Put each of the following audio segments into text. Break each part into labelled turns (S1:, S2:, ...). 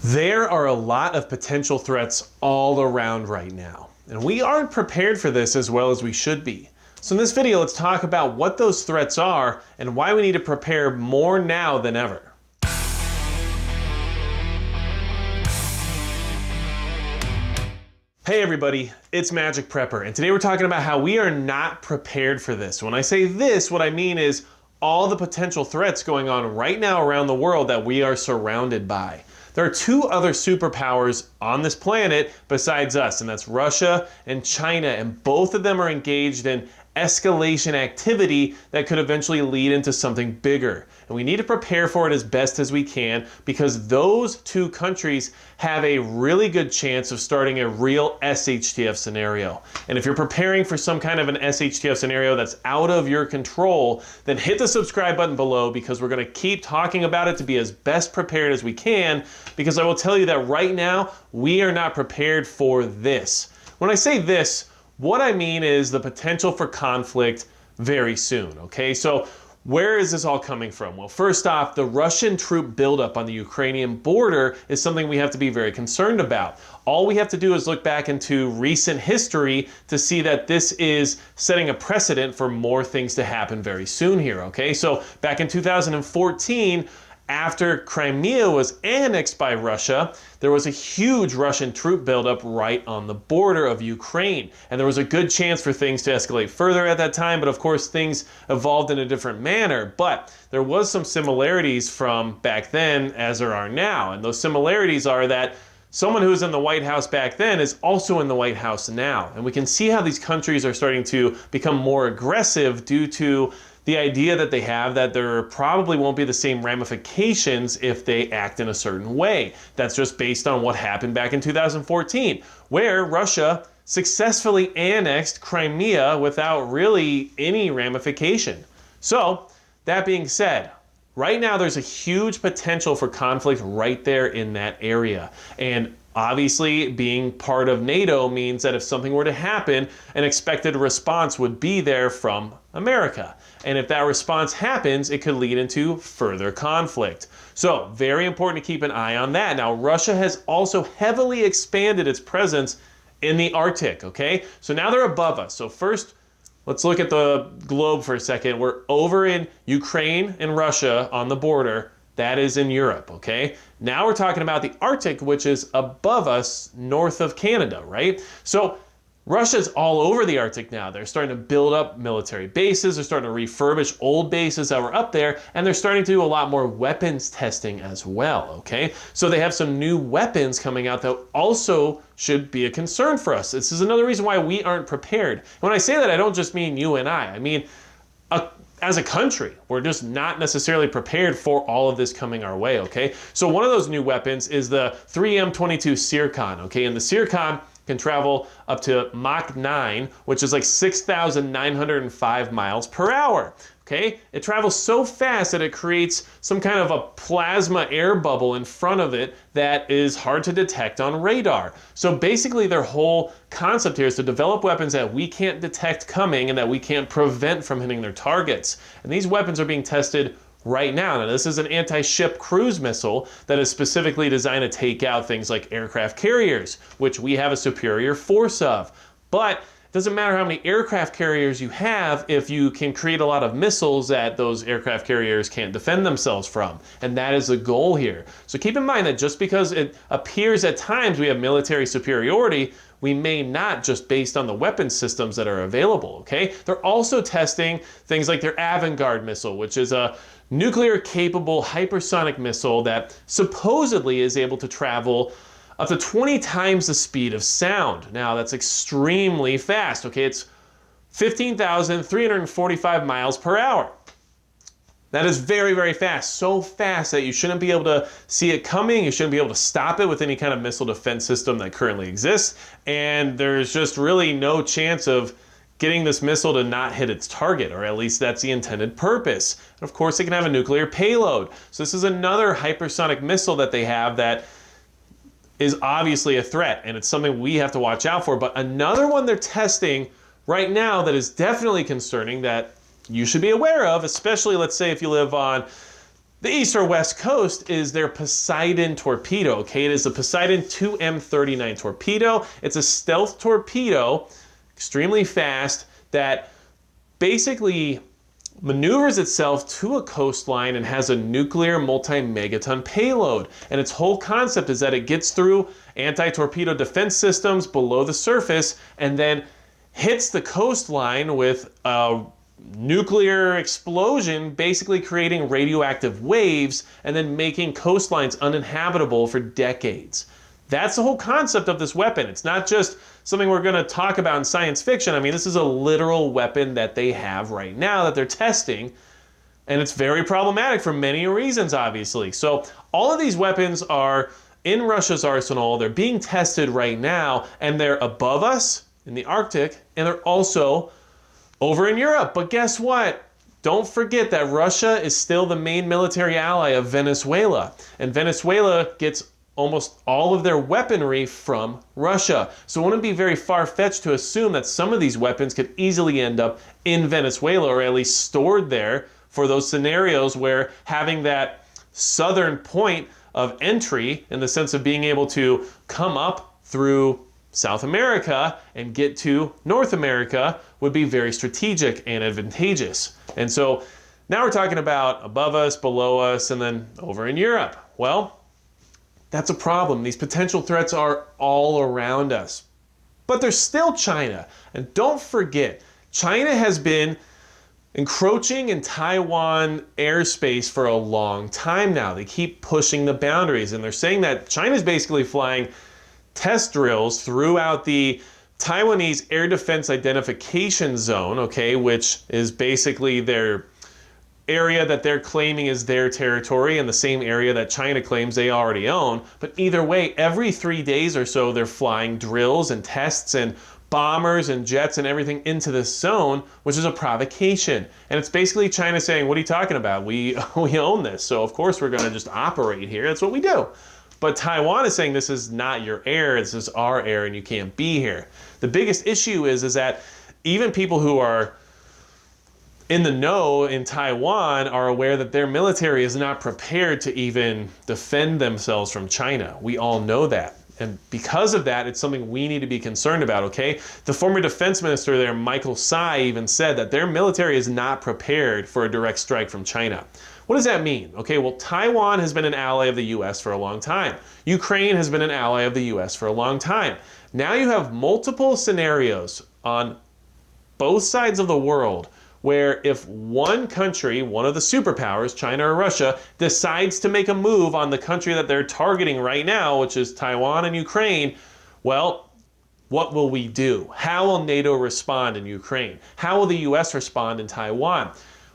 S1: There are a lot of potential threats all around right now, and we aren't prepared for this as well as we should be. So in this video, let's talk about what those threats are and why we need to prepare more now than ever. Hey everybody, it's Magic Prepper, and today we're talking about how we are not prepared for this. When I say this, what I mean is all the potential threats going on right now around the world that we are surrounded by. There are two other superpowers on this planet besides us, and that's Russia and China, and both of them are engaged in escalation activity that could eventually lead into something bigger. And we need to prepare for it as best as we can because those two countries have a really good chance of starting a real SHTF scenario. And if you're preparing for some kind of an SHTF scenario that's out of your control, then hit the subscribe button below because we're going to keep talking about it to be as best prepared as we can, because I will tell you that right now we are not prepared for this. When I say this, what I mean is the potential for conflict very soon, okay? So where is this all coming from? Well, first off, the Russian troop buildup on the Ukrainian border is something we have to be very concerned about. All we have to do is look back into recent history to see that this is setting a precedent for more things to happen very soon here, okay? So back in 2014, after Crimea was annexed by Russia, there was a huge Russian troop buildup right on the border of Ukraine. And there was a good chance for things to escalate further at that time, but of course things evolved in a different manner. But there was some similarities from back then as there are now. And those similarities are that someone who was in the White House back then is also in the White House now. And we can see how these countries are starting to become more aggressive due to the idea that they have that there probably won't be the same ramifications if they act in a certain way. That's just based on what happened back in 2014, where Russia successfully annexed Crimea without really any ramification. So, that being said, right now there's a huge potential for conflict right there in that area. And obviously, being part of NATO means that if something were to happen, an expected response would be there from America. And if that response happens, it could lead into further conflict. So, very important to keep an eye on that. Now, Russia has also heavily expanded its presence in the Arctic, okay? So now they're above us. So first, let's look at the globe for a second. We're over in Ukraine and Russia on the border. That is in Europe, okay? Now we're talking about the Arctic, which is above us north of Canada, right? So Russia's all over the Arctic now. They're starting to build up military bases. They're starting to refurbish old bases that were up there, and they're starting to do a lot more weapons testing as well, okay? So they have some new weapons coming out that also should be a concern for us. This is another reason why we aren't prepared. When I say that, I don't just mean you and I mean as a country, we're just not necessarily prepared for all of this coming our way, okay? So one of those new weapons is the 3M22 Zircon, okay? And the Zircon can travel up to Mach 9, which is like 6,905 miles per hour, okay? It travels so fast that it creates some kind of a plasma air bubble in front of it that is hard to detect on radar. So basically their whole concept here is to develop weapons that we can't detect coming and that we can't prevent from hitting their targets. And these weapons are being tested right now. Now, this is an anti-ship cruise missile that is specifically designed to take out things like aircraft carriers, which we have a superior force of. But it doesn't matter how many aircraft carriers you have if you can create a lot of missiles that those aircraft carriers can't defend themselves from. And that is the goal here. So keep in mind that just because it appears at times we have military superiority, we may not, just based on the weapon systems that are available, okay? They're also testing things like their Avangard missile, which is a nuclear-capable hypersonic missile that supposedly is able to travel up to 20 times the speed of sound. Now, that's extremely fast, okay? It's 15,345 miles per hour. That is very, very fast. So fast that you shouldn't be able to see it coming. You shouldn't be able to stop it with any kind of missile defense system that currently exists. And there's just really no chance of getting this missile to not hit its target, or at least that's the intended purpose. And of course, it can have a nuclear payload. So this is another hypersonic missile that they have that is obviously a threat, and it's something we have to watch out for. But another one they're testing right now that is definitely concerning that you should be aware of, especially let's say if you live on The east or west coast is their Poseidon torpedo, okay? It is the Poseidon 2M39 torpedo. It's a stealth torpedo, extremely fast, that basically maneuvers itself to a coastline and has a nuclear multi-megaton payload. And its whole concept is that it gets through anti-torpedo defense systems below the surface and then hits the coastline with a nuclear explosion, basically creating radioactive waves and then making coastlines uninhabitable for decades. That's the whole concept of this weapon. It's not just something we're going to talk about in science fiction. I mean, this is a literal weapon that they have right now that they're testing, and it's very problematic for many reasons, obviously. So all of these weapons are in Russia's arsenal. They're being tested right now, and they're above us in the Arctic, and they're also over in Europe. But guess what? Don't forget that Russia is still the main military ally of Venezuela, and Venezuela gets almost all of their weaponry from Russia. So it wouldn't be very far-fetched to assume that some of these weapons could easily end up in Venezuela, or at least stored there for those scenarios where having that southern point of entry, in the sense of being able to come up through South America and get to North America, would be very strategic and advantageous. And so now we're talking about above us, below us, and then over in Europe. Well, that's a problem. These potential threats are all around us. But there's still China. And don't forget, China has been encroaching in Taiwan airspace for a long time now. They keep pushing the boundaries, and they're saying that China's basically flying test drills throughout the Taiwanese Air Defense Identification Zone, okay, which is basically their area that they're claiming is their territory, and the same area that China claims they already own. But either way, every 3 days or so, they're flying drills and tests and bombers and jets and everything into this zone, which is a provocation. And it's basically China saying, what are you talking about? We own this, so of course we're going to just operate here. That's what we do. But Taiwan is saying this is not your air, this is our air, and you can't be here. The biggest issue is that even people who are in the know in Taiwan are aware that their military is not prepared to even defend themselves from China. We all know that. And because of that, it's something we need to be concerned about, okay? The former defense minister there, Michael Tsai, even said that their military is not prepared for a direct strike from China. What does that mean? Okay, well, Taiwan has been an ally of the US for a long time. Ukraine has been an ally of the US for a long time. Now you have multiple scenarios on both sides of the world where if one country, one of the superpowers, China or Russia, decides to make a move on the country that they're targeting right now, which is Taiwan and Ukraine, well, what will we do? How will NATO respond in Ukraine? How will the US respond in Taiwan?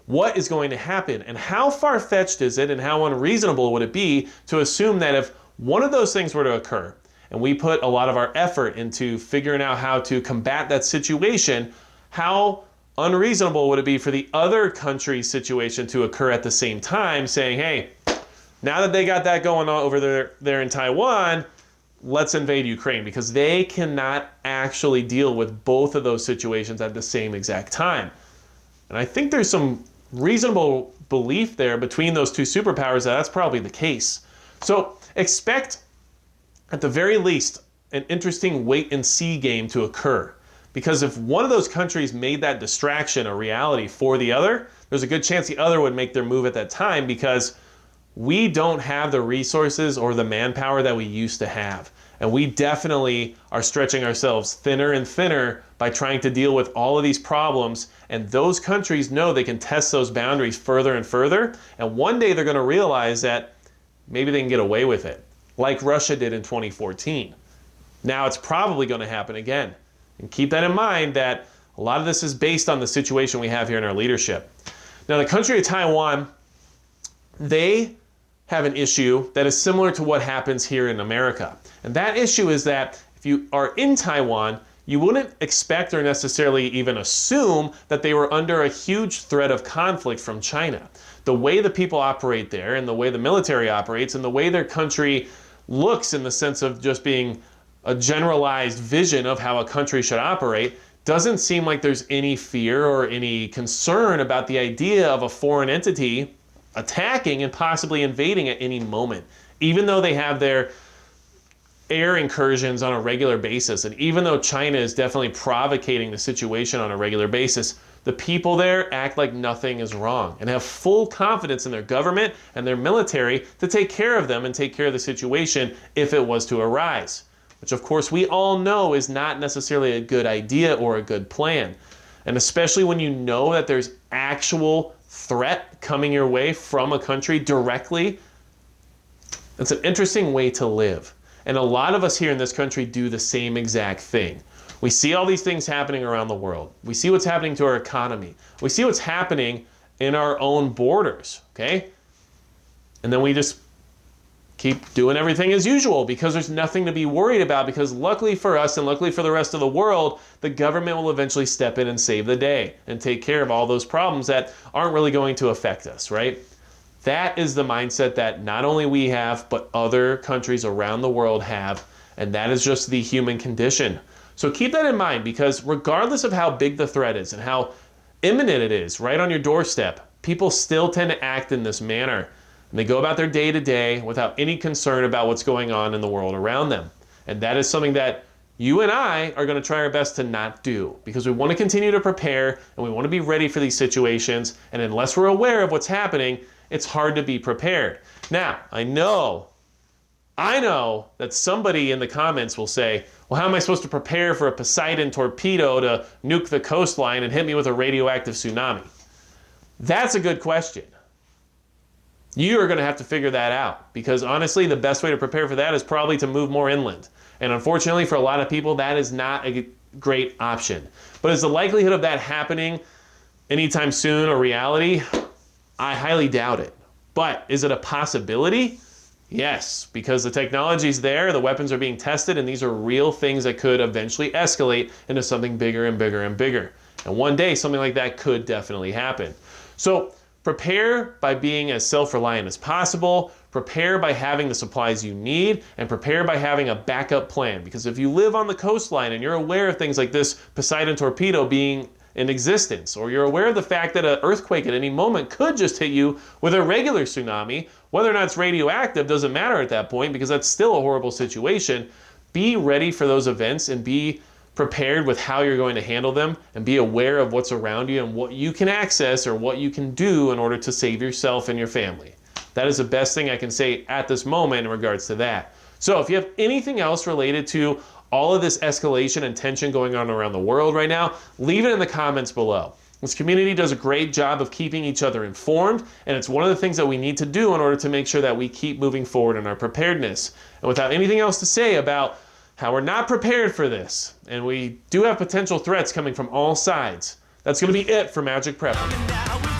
S1: What is going to happen? And how far-fetched is it, and how unreasonable would it be to assume that if one of those things were to occur, and we put a lot of our effort into figuring out how to combat that situation, how unreasonable would it be for the other country's situation to occur at the same time, saying, hey, now that they got that going on over there in Taiwan, let's invade Ukraine, because they cannot actually deal with both of those situations at the same exact time. And I think there's some reasonable belief there between those two superpowers that that's probably the case. So expect, at the very least, an interesting wait and see game to occur. Because if one of those countries made that distraction a reality for the other, there's a good chance the other would make their move at that time, because we don't have the resources or the manpower that we used to have. And we definitely are stretching ourselves thinner and thinner by trying to deal with all of these problems. And those countries know they can test those boundaries further and further. And one day they're going to realize that maybe they can get away with it, like Russia did in 2014. Now it's probably going to happen again. And keep that in mind, that a lot of this is based on the situation we have here in our leadership. Now, the country of Taiwan, they have an issue that is similar to what happens here in America. And that issue is that if you are in Taiwan, you wouldn't expect or necessarily even assume that they were under a huge threat of conflict from China. The way the people operate there, and the way the military operates, and the way their country looks in the sense of just being a generalized vision of how a country should operate, doesn't seem like there's any fear or any concern about the idea of a foreign entity attacking and possibly invading at any moment, even though they have their air incursions on a regular basis. And even though China is definitely provocating the situation on a regular basis, the people there act like nothing is wrong and have full confidence in their government and their military to take care of them and take care of the situation if it was to arise, which of course we all know is not necessarily a good idea or a good plan. And especially when you know that there's actual threat coming your way from a country directly, it's an interesting way to live. And a lot of us here in this country do the same exact thing. We see all these things happening around the world. We see what's happening to our economy. We see what's happening in our own borders, okay? And then we just keep doing everything as usual because there's nothing to be worried about, because luckily for us and luckily for the rest of the world, the government will eventually step in and save the day and take care of all those problems that aren't really going to affect us, right? That is the mindset that not only we have, but other countries around the world have, and that is just the human condition. So keep that in mind, because regardless of how big the threat is and how imminent it is right on your doorstep, people still tend to act in this manner. And they go about their day to day without any concern about what's going on in the world around them. And that is something that you and I are going to try our best to not do, because we want to continue to prepare and we want to be ready for these situations. And unless we're aware of what's happening, it's hard to be prepared. Now, I know that somebody in the comments will say, well, how am I supposed to prepare for a Poseidon torpedo to nuke the coastline and hit me with a radioactive tsunami? That's a good question. You are going to have to figure that out, because honestly, the best way to prepare for that is probably to move more inland. And unfortunately, for a lot of people, that is not a great option. But is the likelihood of that happening anytime soon a reality? I highly doubt it. But is it a possibility? Yes, because the technology's there, the weapons are being tested, and these are real things that could eventually escalate into something bigger and bigger and bigger. And one day, something like that could definitely happen. So prepare by being as self-reliant as possible, prepare by having the supplies you need, and prepare by having a backup plan. Because if you live on the coastline and you're aware of things like this Poseidon torpedo being in existence, or you're aware of the fact that an earthquake at any moment could just hit you with a regular tsunami, whether or not it's radioactive doesn't matter at that point, because that's still a horrible situation. Be ready for those events and be prepared with how you're going to handle them, and be aware of what's around you and what you can access or what you can do in order to save yourself and your family. That is the best thing I can say at this moment in regards to that. So if you have anything else related to all of this escalation and tension going on around the world right now, leave it in the comments below. This community does a great job of keeping each other informed, and it's one of the things that we need to do in order to make sure that we keep moving forward in our preparedness. And without anything else to say about how we're not prepared for this, and we do have potential threats coming from all sides, that's going to be it for Magic Prepper.